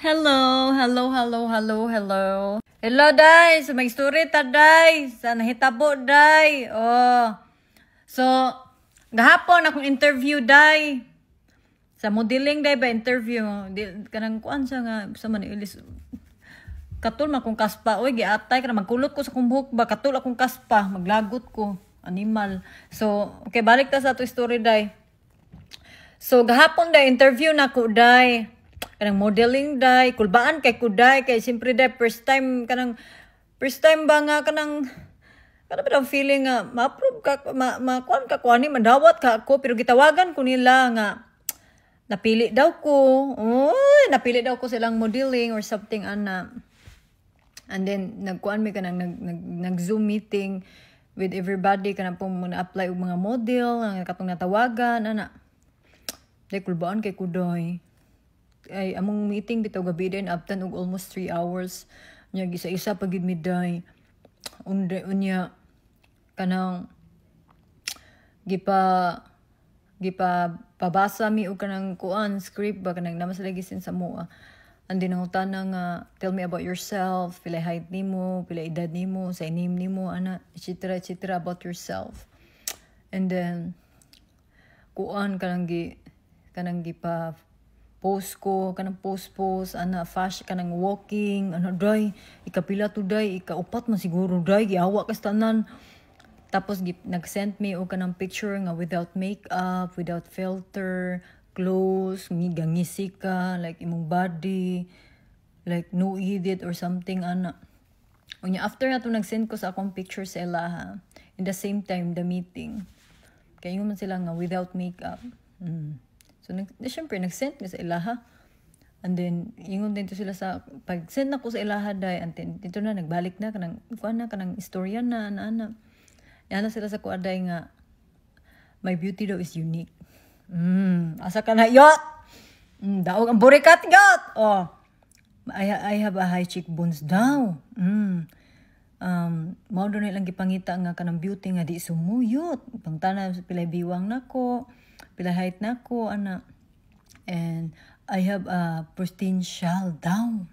Hello, hello, hello, hello, hello. Hello, day. So, may story ta, day. Sa nahitabo, day. Oh. So, gahapon akong interview, day. Sa modeling, day ba interview? Kanang kuan siya nga, sa maniilis. Katul man kong kaspa. Uy, giatay ka na. Magkulot ko sa kong buhok ba? Katul akong kaspa. Maglagot ko. Animal. So, okay, balik ta sa ito story, day. So, gahapon, day, interview na ko, day. Kanang modeling, day. Kulbaan kay ko, day. Kay siyempre, day, first time ba nga, kanang ba feeling nga, ma-approve ka, kuan ka, kuan ni, madawat ka ako, pero gitawagan ko nila nga, napili daw ko. Uy, napili daw ko silang modeling or something, ana. And then, nagkuan mi ka nag-Zoom meeting with everybody, kanang pong na-apply og mga model, nga katong natawagan, ana. Day, kulbaan kay kudoy. Ay, among meeting bitaw gabi din, abtan og almost 3 hours. Nya, gisa-isa pagid midday. Unya, kanang, pabasa mi og kanang kuan, script ba, kanang naman sila gisin sa mua. And then, ang utana nga, tell me about yourself, pila height nimo, pila edad nimo, sa name nimo, ana, etc. about yourself. And then, kuan, kanang gipa post ko, kanang post, ana, fashion, kanang walking, ano, day, ikapila to day, ikaupat man siguro, day, giawa ka sa tanan. Tapos, nag-send me o kanang picture nga without makeup, without filter, clothes, ngisi ka, like imong body, like no edit or something, ana. Unya, after na to nag-send ko sa akong picture sa ilaha, in the same time, the meeting, kaya man sila nga without makeup. So, syempre, nag-send ko sa ilaha. And then, ingon din to sila sa, pag-send na ko sa ilaha, day, and then, dito na, nagbalik na, kanang istorya na, ana. Yan na sila sa kuaday nga, my beauty daw is unique. Asa ka na, yot! Daog ang burikat, yot! Oh, I have a high cheekbones daw. Mao doon nilang gipangita nga kanang beauty nga di sumuyot. Pangtana, pilay biwang nako, pilay height nako, ana. And I have a pristine shell daw.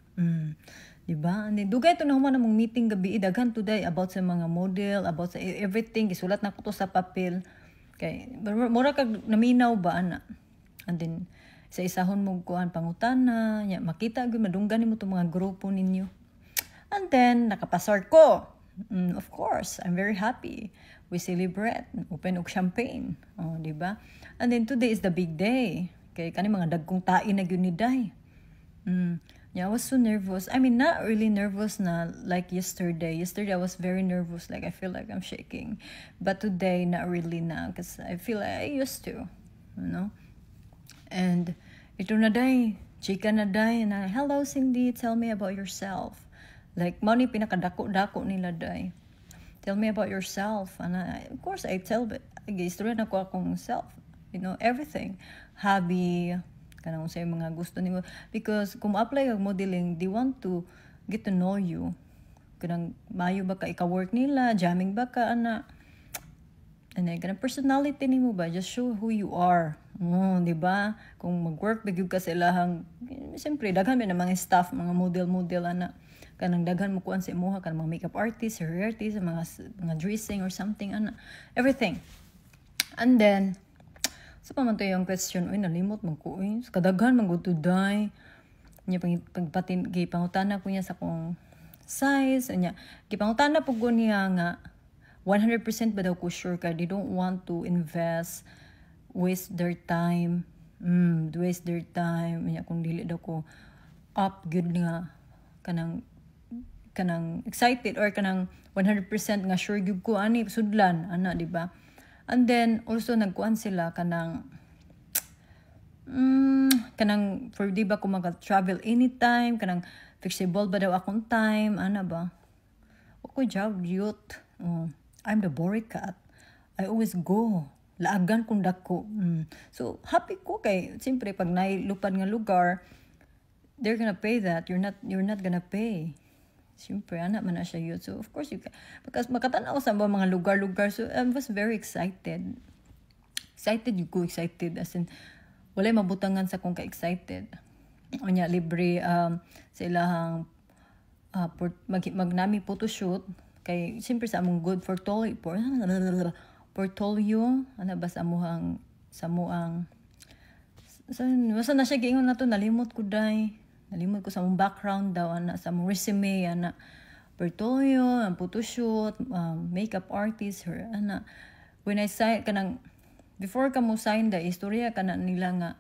Diba? And then, dugay ito na human namang meeting gabi, daghan today about sa mga model, about sa everything. Isulat na ko to sa papel. Kay, mura kag naminaw ba, ana? And then, sa isahon mo kuhan pangutana, makita, madunggan mo itong mga grupo ninyo. And then, nakapasar ko. Of course, I'm very happy. We celebrate. Open og champagne. Oh, diba? And then, today is the big day. Kay, kani mga dagkong tain na yun ni day. Yeah, I was so nervous. I mean, not really nervous na like yesterday. Yesterday, I was very nervous. Like, I feel like I'm shaking. But today, not really na. Because I feel like I used to. You know? And, ito na day. Chika na day. Na, hello, Cindy. Tell me about yourself. Like, mo ni pinakadako-dako nila day. Tell me about yourself. And of course, I tell, but i-story na ko akong self. You know, everything. Hobby, kanang sa mga gusto nimo, because kung apply kag modeling, they want to get to know you. Kanang mayo ba ka ika-work nila, jamming ba ka, ana. And then, kanang personality nimo ba, just show who you are. Di ba? Kung mag-work bigyo ka sa ilahang, siyempre daghan may na mga staff, mga model, ana. Kanang daghan mo kuan sa imuha, kanang mga makeup artist, hair artist, mga dressing or something, ana. Everything. And then, so pa man to yung question, uy, nalimot man ko, uy. Kadaghan man go to die. Gipangutana ko niya sa kong size. Gipangutana po ko niya nga, 100% ba daw ko sure ka, they don't want to invest, waste their time. Kung dili daw ko up, good nga, kanang excited, or kanang 100% nga sure gyud ko, ani, sudlan, ana, diba? And then, also, nagkuhan sila kanang, for di ba kung mag-travel anytime, kanang flexible ba daw akong time, ana ba? Ako job, youth. I'm the boring cat. I always go. Laagan kung dako. So, happy ko kay, siyempre, pag nailupad nga lugar, they're gonna pay that. You're not gonna pay. Siyempre, anak man na siya yun. So, of course, because makatanaw sa mga lugar-lugar. So, I was very excited. Excited. As in, walay mabutangan sa kung ka-excited. Unya libre sa ilahang magnami photoshoot kay siyempre sa among good portfolio ana ba sa amuhang basta na siya giingon nato nalimot ko sa among background daw ana sa among resume ana portfolio ang photoshoot makeup artist her ana when I sign kanang before ka mo sign the istorya kana nila nga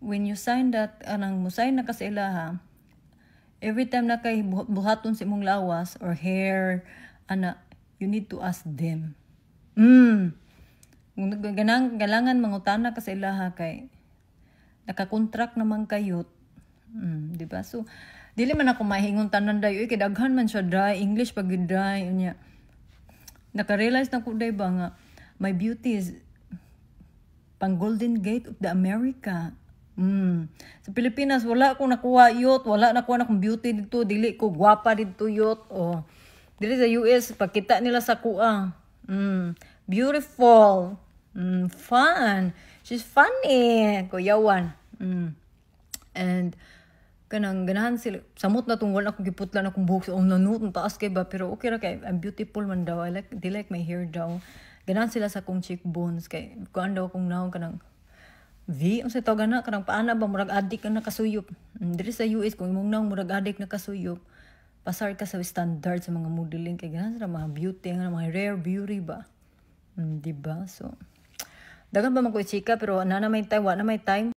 when you sign that anang mo sign na ka sa ilaha every time na kay buhaton sa imong lawas or hair ana you need to ask them galangan mangutana ka sa ilaha kay naka-contract naman kayot di ba so dili man ako mahingon tanan dayo kay daghan man siya dry English pag dry unya naka-realize na ko day ba nga my beauty is pang Golden Gate of the America. Sa Pilipinas wala ko nakuha yot, wala nakuha na kong beauty dito, dili ko gwapa dito yot. Dili sa US pagkita nila sa kuang. Beautiful. Fun. She's funny. Kuyawan. And kanang ganahan sila samot na tong wala akong giputla na akong buhok sa nanut taas kay ba pero okay ra kay I'm beautiful man daw. They like my hair daw. Ganahan sila sa akong cheekbones kay kuan daw akong naong kanang V ang sa tawag na kanang paana ba murag adik na kasuyop. Diri sa US kung imong naong murag adik na kasuyop pasar ka sa standard sa mga modeling kay ganahan sila mga beauty nga mga rare beauty ba. Di ba? So dagan ba man ko chika pero na may time